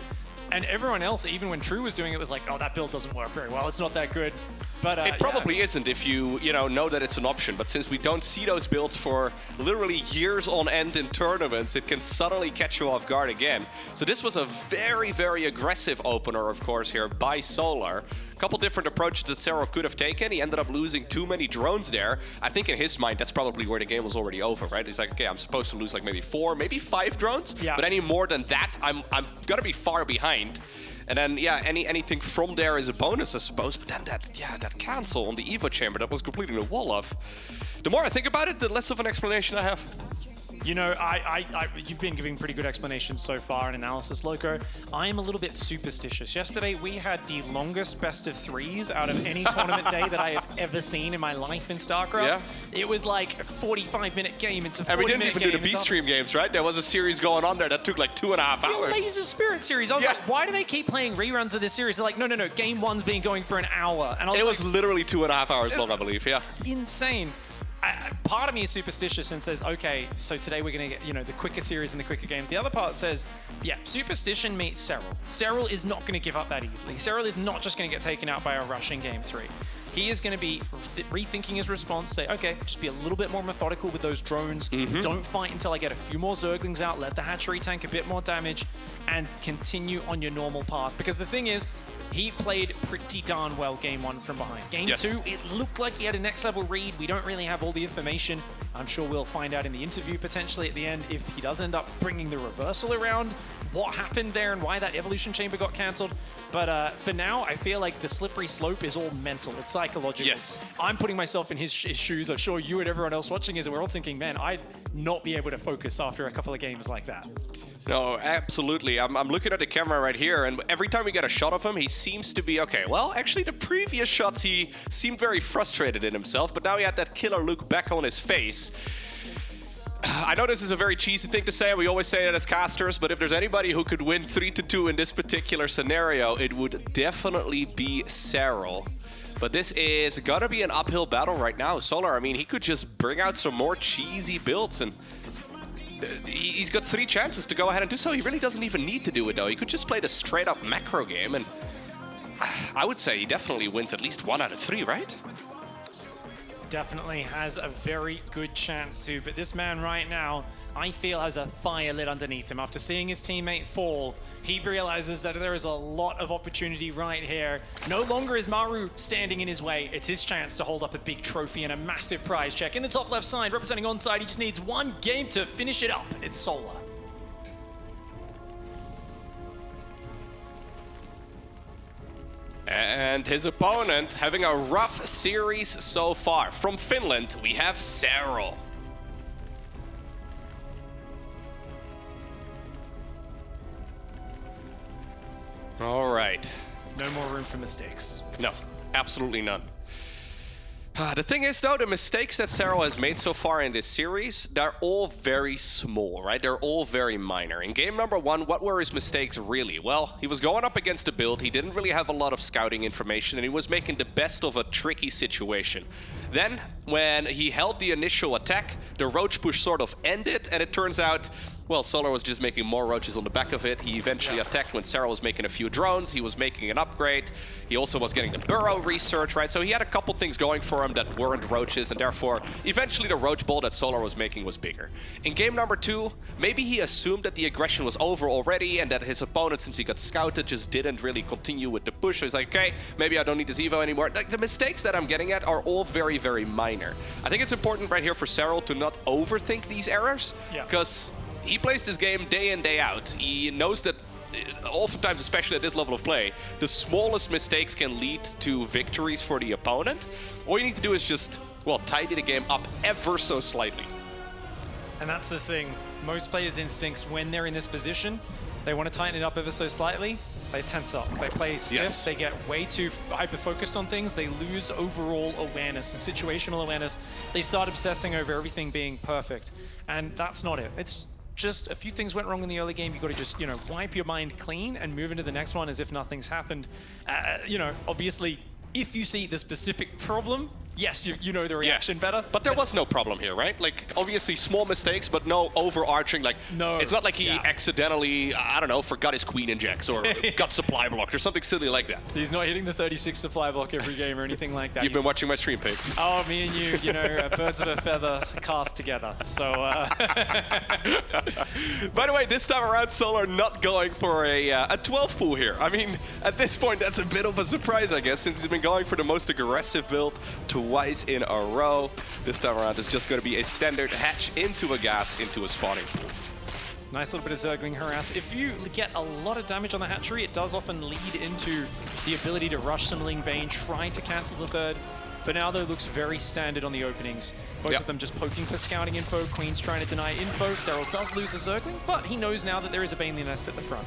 And everyone else, even when True was doing it, was like, oh, that build doesn't work very well. It's not that good. But it probably isn't if you know that it's an option. But since we don't see those builds for literally years on end in tournaments, it can suddenly catch you off guard again. So this was a very, very aggressive opener, of course, here by Solar. A couple different approaches that Serral could have taken. He ended up losing too many drones there. I think in his mind, that's probably where the game was already over, right? He's like, okay, I'm supposed to lose like maybe 4, maybe 5 drones. Yeah. But any more than that, I'm gonna be far behind. And then, anything from there is a bonus, I suppose. But then that cancel on the Evo chamber, that was completing the wall off. The more I think about it, the less of an explanation I have. You know, you've been giving pretty good explanations so far in analysis, Loco. I am a little bit superstitious. Yesterday, we had the longest best of 3s out of any tournament day that I have ever seen in my life in StarCraft. Yeah. It was like a 45-minute game into 40-minute game. And we didn't even do the B-Stream games, right? There was a series going on there that took like 2.5 hours. The Laser Spirit series. I was like, why do they keep playing reruns of this series? They're like, no, game 1's been going for an hour. And I was it was literally 2.5 hours long, I believe, insane. part of me is superstitious and says, okay, so today we're going to get, you know, the quicker series and the quicker games. The other part says, yeah, superstition meets Serral. Serral is not going to give up that easily. Serral is not just going to get taken out by a rush in game 3. He is going to be rethinking his response, say, okay, just be a little bit more methodical with those drones. Don't fight until I get a few more Zerglings out, let the hatchery tank a bit more damage, and continue on your normal path. Because the thing is, he played pretty darn well game 1 from behind. Game 2, it looked like he had a next level read. We don't really have all the information. I'm sure we'll find out in the interview potentially at the end if he does end up bringing the reversal around, what happened there and why that evolution chamber got cancelled. But for now, I feel like the slippery slope is all mental. It's psychological. Yes. I'm putting myself in his shoes. I'm sure you and everyone else watching is, and we're all thinking, man, I'd not be able to focus after a couple of games like that. No, absolutely. I'm looking at the camera right here, and every time we get a shot of him, he seems to be, okay, well, actually, the previous shots, he seemed very frustrated in himself, but now he had that killer look back on his face. I know this is a very cheesy thing to say, and we always say it as casters, but if there's anybody who could win 3-2 in this particular scenario, it would definitely be Serral. But this is gotta be an uphill battle right now. Solar, I mean, he could just bring out some more cheesy builds, and he's got 3 chances to go ahead and do so. He really doesn't even need to do it, though. He could just play the straight-up macro game, and I would say he definitely wins at least 1 out of 3, right? Definitely has a very good chance to, but this man right now, I feel, has a fire lit underneath him. After seeing his teammate fall, he realizes that there is a lot of opportunity right here. No longer is Maru standing in his way. It's his chance to hold up a big trophy and a massive prize check. In the top left side, representing onside, he just needs 1 game to finish it up. It's Solar. And his opponent having a rough series so far. From Finland, we have Serral. All right. No more room for mistakes. No, absolutely none. The thing is, though, the mistakes that Serral has made so far in this series, they're all very small, right? They're all very minor. In game number 1, what were his mistakes really? Well, he was going up against a build, he didn't really have a lot of scouting information, and he was making the best of a tricky situation. Then, when he held the initial attack, the roach push sort of ended, and it turns out, well, Solar was just making more roaches on the back of it. He eventually attacked when Serral was making a few drones. He was making an upgrade. He also was getting the burrow research, right? So he had a couple things going for him that weren't roaches, and therefore, eventually the roach ball that Solar was making was bigger. In game number 2, maybe he assumed that the aggression was over already and that his opponent, since he got scouted, just didn't really continue with the push. So he's like, okay, maybe I don't need this Evo anymore. Like, the mistakes that I'm getting at are all very, very minor. I think it's important right here for Serral to not overthink these errors, because he plays this game day in, day out. He knows that oftentimes, especially at this level of play, the smallest mistakes can lead to victories for the opponent. All you need to do is just, well, tidy the game up ever so slightly. And that's the thing. Most players' instincts, when they're in this position, they want to tighten it up ever so slightly. They tense up, they play stiff, they get way too hyper-focused on things, they lose overall awareness and situational awareness. They start obsessing over everything being perfect, and that's not it. It's just a few things went wrong in the early game. You got to just, you know, wipe your mind clean and move into the next one as if nothing's happened. You know, obviously, if you see the specific problem, yes, you know the reaction better. But there was no problem here, right? Like, obviously small mistakes, but no overarching, like, no. It's not like he accidentally, I don't know, forgot his queen injects or got supply blocked or something silly like that. He's not hitting the 36 supply block every game or anything like that. You've been watching my stream, Pig. Oh, me and you know, birds of a feather cast together, so. By the way, this time around, Solar not going for a 12 pool here. I mean, at this point, that's a bit of a surprise, I guess, since he's been going for the most aggressive build twice in a row. This time around, it's just going to be a standard hatch into a gas, into a spawning pool. Nice little bit of Zergling harass. If you get a lot of damage on the hatchery, it does often lead into the ability to rush some Ling Bane, trying to cancel the third. For now, though, looks very standard on the openings. Both of them just poking for scouting info. Queen's trying to deny info. Serral does lose a Zergling, but he knows now that there is a Bane nest at the front.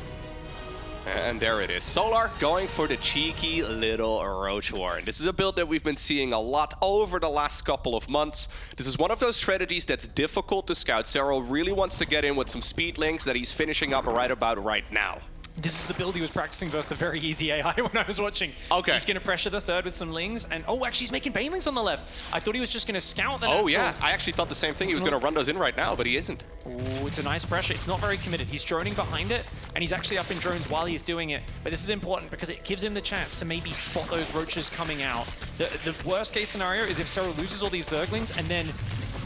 And there it is. Solar going for the cheeky little Roach Warren. This is a build that we've been seeing a lot over the last couple of months. This is one of those strategies that's difficult to scout. Serral really wants to get in with some speed links that he's finishing up right about right now. This is the build he was practicing versus the very easy AI when I was watching. Okay. He's going to pressure the third with some Lings, and oh, actually he's making Banelings on the left. I thought he was just going to scout the natural. Oh yeah, I actually thought the same thing. He was going to run those in right now, but he isn't. Ooh, it's a nice pressure. It's not very committed. He's droning behind it, and he's actually up in drones while he's doing it. But this is important because it gives him the chance to maybe spot those roaches coming out. The worst case scenario is if Serral loses all these Zerglings and then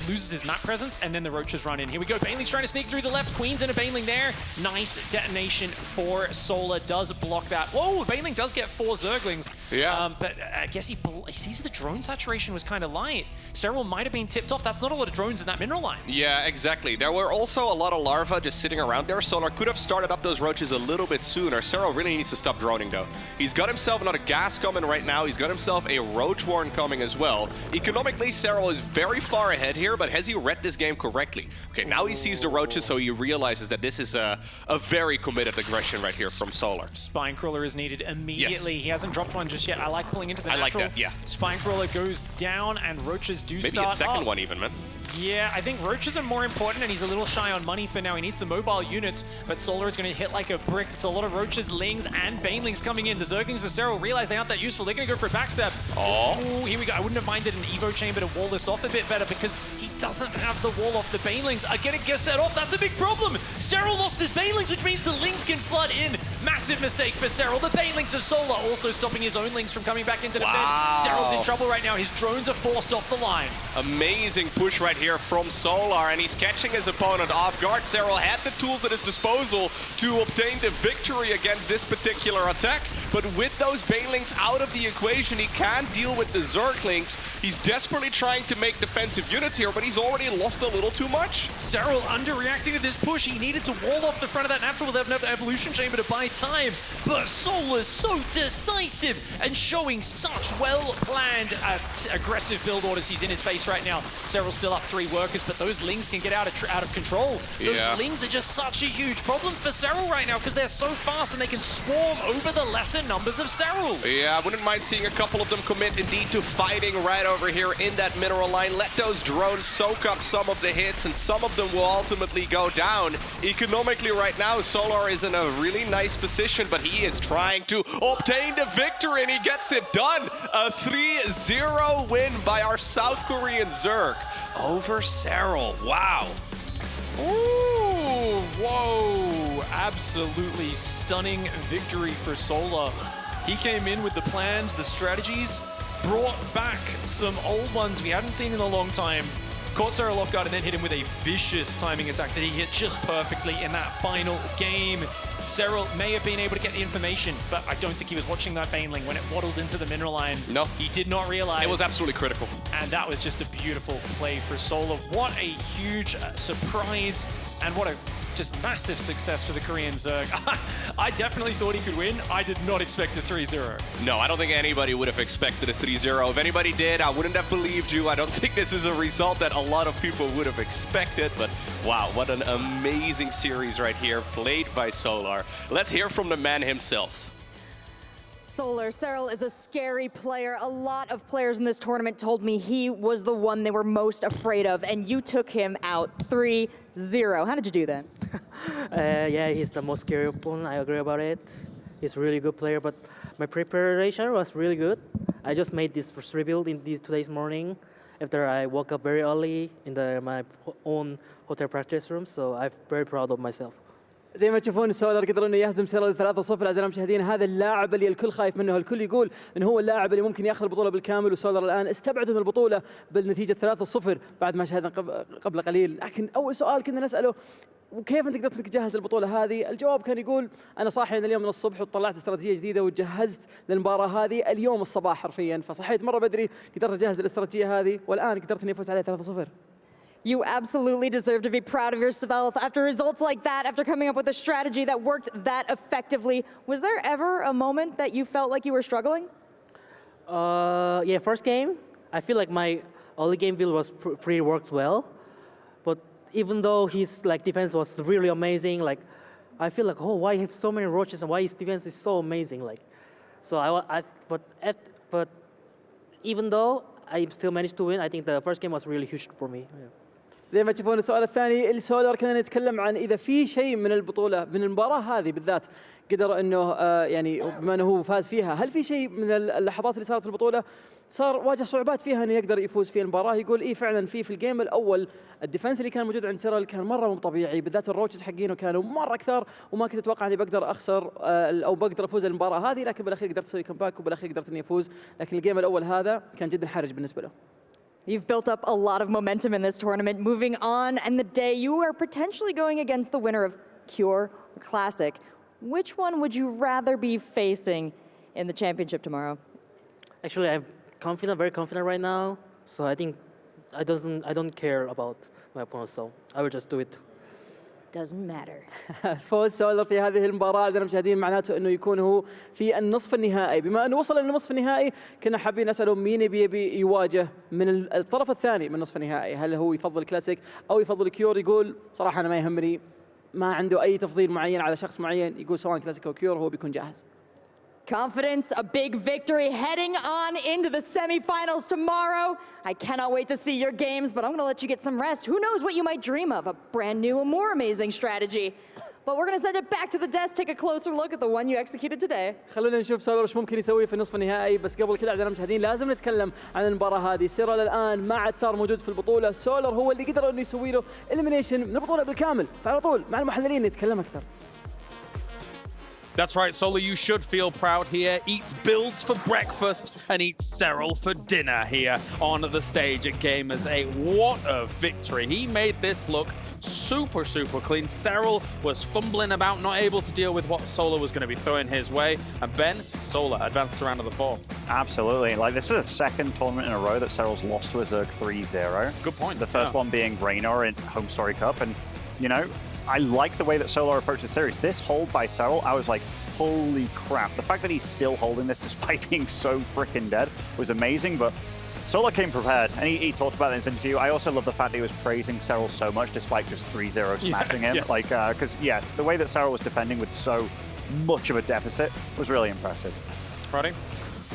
loses his map presence, and then the roaches run in. Here we go. Baneling's trying to sneak through the left. Queen's and a Baneling there. Nice detonation for Solar. Does block that. Whoa, Baneling does get 4 Zerglings. Yeah. But I guess he sees the drone saturation was kind of light. Serral might have been tipped off. That's not a lot of drones in that mineral line. Yeah, exactly. There were also a lot of larvae just sitting around there. Solar could have started up those roaches a little bit sooner. Serral really needs to stop droning, though. He's got himself another gas coming right now. He's got himself a roach warren coming as well. Economically, Serral is very far ahead here, but has he read this game correctly? Okay, now he sees the roaches, so he realizes that this is a very committed aggression right here from Solar. Spinecrawler is needed immediately. Yes. He hasn't dropped one just yet. I like pulling into the natural. I like that, yeah. Spinecrawler goes down, and roaches do Maybe start a second up. one even, man. Yeah, I think roaches are more important, and he's a little shy on money for now. He needs the mobile units, but Solar is going to hit like a brick. It's a lot of roaches, Lings, and Banelings coming in. The Zerglings of Serral realize they aren't that useful. They're going to go for a backstab. Oh. Ooh, here we go. I wouldn't have minded an Evo chamber to wall this off a bit better because he doesn't have the wall off. The Banelings are getting set off. That's a big problem. Serral lost his Banelings, which means the Lings can flood in. Massive mistake for Serral. The Banelings of Solar also stopping his own Lings from coming back into defense. Serral's in trouble right now. His drones are forced off the line. Amazing push right here from Solar, and he's catching his opponent off guard. Serral had the tools at his disposal to obtain the victory against this particular attack, but with those Banelings out of the equation, he can't deal with the Zerglings. He's desperately trying to make defensive units here, but he's already lost a little too much. Serral underreacting to this push. He needed to wall off the front of that natural with an evolution chamber to buy time, but Solar's so decisive and showing such well-planned aggressive build orders. He's in his face right now. Serral's still up 3 workers, but those Lings can get out of control. Those Lings are just such a huge problem for Serral right now because they're so fast and they can swarm over the lesser numbers of Serral. Yeah, I wouldn't mind seeing a couple of them commit indeed to fighting right over here in that mineral line. Let those drones soak up some of the hits, and some of them will ultimately go down. Economically right now, Solar is in a really nice position, but he is trying to obtain the victory, and he gets it done. A 3-0 win by our South Korean Zerg over Serral. Wow. Ooh, whoa. Absolutely stunning victory for Solar. He came in with the plans, the strategies, brought back some old ones we haven't seen in a long time, caught Serral off guard, and then hit him with a vicious timing attack that he hit just perfectly in that final game. Serral may have been able to get the information, but I don't think he was watching that Baneling when it waddled into the mineral line. No. He did not realize. It was absolutely critical. And that was just a beautiful play for Solar. What a huge surprise, and what a just massive success for the Korean Zerg. I definitely thought he could win. I did not expect a 3-0. No, I don't think anybody would have expected a 3-0. If anybody did, I wouldn't have believed you. I don't think this is a result that a lot of people would have expected, but wow, what an amazing series right here, played by Solar. Let's hear from the man himself. Solar, Serral is a scary player. A lot of players in this tournament told me he was the one they were most afraid of, and you took him out 3-0. How did you do that? Yeah, he's the most scary opponent. I agree about it. He's a really good player, but my preparation was really good. I just made this first rebuild in today's morning after I woke up very early in my own hotel practice room, so I'm very proud of myself. زي ما تشوفون سولر قدر انه يهزم سيرال 3-0. اعزائي المشاهدين، هذا اللاعب اللي الكل خايف منه، الكل يقول انه هو اللاعب اللي ممكن ياخذ البطوله بالكامل، وسولر الان استبعدوا من البطوله بالنتيجه 3-0 بعد ما شاهدنا قبل قليل. لكن اول سؤال كنا نساله، وكيف انت قدرت انك تجهز البطوله هذه؟ الجواب كان يقول انا صاحي من اليوم من الصبح وطلعت استراتيجيه جديده وجهزت للمباراه هذه اليوم الصباح حرفيا، فصحيت مره بدري قدرت اجهز الاستراتيجيه هذه، والان قدرت اني افوز عليه 3-0. You absolutely deserve to be proud of yourself after results like that, after coming up with a strategy that worked that effectively. Was there ever a moment that you felt like you were struggling? Yeah, first game, I feel like my early game build was pretty works well, but even though his defense was really amazing, I feel like, oh, why have so many roaches and why his defense is so amazing, but even though I still managed to win, I think the first game was really huge for me. Yeah. زي ما تشوفون السؤال الثاني السولر كنا نتكلم عن اذا في شيء من البطوله من المباراه هذه بالذات قدر انه يعني بما انه هو فاز فيها، هل في شيء من اللحظات اللي صارت في البطوله صار واجه صعوبات فيها انه يقدر يفوز في المباراه؟ يقول ايه فعلا في الجيم الاول الديفنس اللي كان موجود عند سيرال كان مره مو طبيعي، بالذات الروتشز حقينه كانوا مره كثار وما كنت اتوقع اني بقدر اخسر او بقدر افوز المباراه هذه، لكن بالاخير قدرت اسوي كمباك وبالاخير قدرت اني افوز، لكن الجيم الاول هذا كان جدا حرج بالنسبه له. You've built up a lot of momentum in this tournament. Moving on, and the day you are potentially going against the winner of Cure or Classic. Which one would you rather be facing in the championship tomorrow? Actually, I'm confident, very confident right now. So I think I don't care about my opponent. So I will just do it. Doesn't matter. فوز سولر في هذه المباراة أعزائنا المشاهدين معناته أنه يكون هو في النصف النهائي، بما أنه وصل للنصف النهائي كنا حابين نسأله مين يبي يواجه من الطرف الثاني من النصف النهائي، هل هو يفضل كلاسيك أو يفضل كيور؟ يقول صراحة أنا ما يهمني، ما عنده أي تفضيل معين على شخص معين، يقول سواء كلاسيك أو كيور هو بيكون جاهز. Confidence, a big victory heading on into the semifinals tomorrow. I cannot wait to see your games, but I'm going to let you get some rest. Who knows what you might dream of, a brand new and more amazing strategy. But we're going to send it back to the desk, take a closer look at the one you executed today. خلونا نشوف سولر ايش ممكن يسوي في النصف النهائي، بس قبل كذا اعزائنا المشاهدين لازم نتكلم عن المباراة هذه. سيرال الآن ما عاد صار موجود في البطولة، سولر هو اللي قدر انه يسوي له إليمينيشن من البطولة بالكامل، فعلى طول مع المحللين نتكلم أكثر. That's right, Solar, you should feel proud here. Eats builds for breakfast and eats Serral for dinner here on the stage at Gamers8. What a victory. He made this look super, super clean. Serral was fumbling about, not able to deal with what Solar was going to be throwing his way. And Ben, Solar advanced to round of the 4. Absolutely. Like, this is the second tournament in a row that Serral's lost to a Zerg 3-0. Good point. The first one being Raynor in Home Story Cup. And, you know, I like the way that Solar approached the series. This hold by Serral, I was like, holy crap. The fact that he's still holding this despite being so freaking dead was amazing, but Solar came prepared, and he talked about it in his interview. I also love the fact that he was praising Serral so much despite just 3-0 smashing him. Like, because, the way that Serral was defending with so much of a deficit was really impressive. Ready?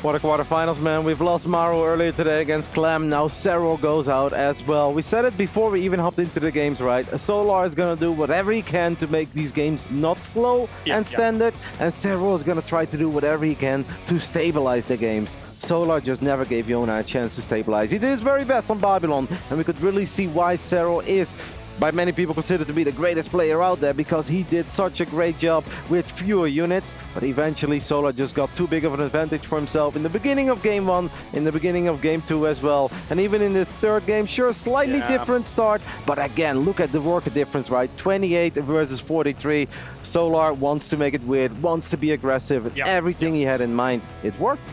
What a quarterfinals, man. We've lost Maru earlier today against Clem. Now Serral goes out as well. We said it before we even hopped into the games, right? Solar is going to do whatever he can to make these games not slow and standard. And Serral is going to try to do whatever he can to stabilize the games. Solar just never gave Yona a chance to stabilize. He did his very best on Babylon, and we could really see why Serral is by many people considered to be the greatest player out there, because he did such a great job with fewer units. But eventually Solar just got too big of an advantage for himself in the beginning of game 1, in the beginning of game 2 as well, and even in this third game. Sure, slightly different start, but again, look at the worker difference, right? 28 versus 43. Solar wants to make it weird, wants to be aggressive, and everything he had in mind, it worked.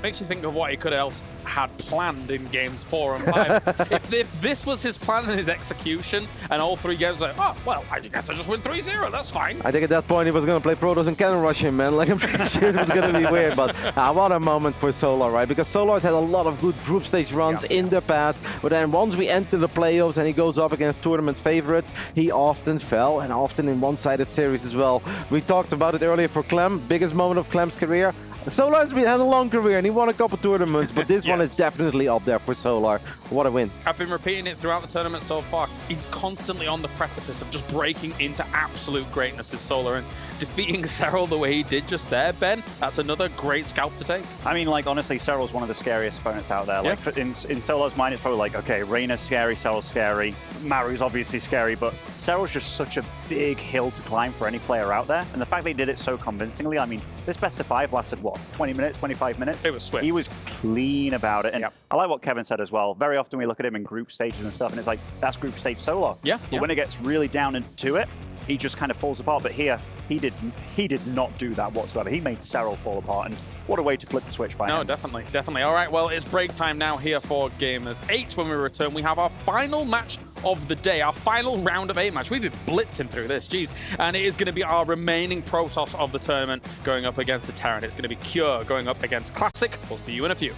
Makes you think of what he could have had planned in games 4 and 5. if this was his plan and his execution, and all 3 games like, oh, well, I guess I just win 3-0, that's fine. I think at that point he was going to play Protoss and cannon rush him, man. Like, I'm pretty sure it was going to be weird, but what a moment for Solar, right? Because Solar's had a lot of good group stage runs in the past, but then once we enter the playoffs and he goes up against tournament favorites, he often fell, and often in one-sided series as well. We talked about it earlier for Clem, biggest moment of Clem's career. Solar's had a long career and he won a couple tournaments, but this one is definitely up there for Solar. What a win. I've been repeating it throughout the tournament so far. He's constantly on the precipice of just breaking into absolute greatness as Solar, and defeating Serral the way he did just there, Ben, that's another great scalp to take. I mean, like, honestly, Serral's one of the scariest opponents out there. Like, in Solar's mind, it's probably like, okay, Reyna's scary, Serral's scary, Maru's obviously scary, but Serral's just such a big hill to climb for any player out there. And the fact they did it so convincingly, I mean, this best of 5 lasted, what, 20 minutes, 25 minutes? It was swift. He was clean about it. And I like what Kevin said as well. Very often we look at him in group stages and stuff, and it's like, that's group stage Solar. But when it gets really down into it, he just kind of falls apart. But here, he did not do that whatsoever. He made Serral fall apart, and what a way to flip the switch by him. No, definitely, definitely. All right, well, it's break time now here for Gamers8. When we return, we have our final match of the day, our final round of 8 match. We've been blitzing through this, geez. And it is going to be our remaining Protoss of the tournament going up against the Terran. It's going to be Cure going up against Classic. We'll see you in a few.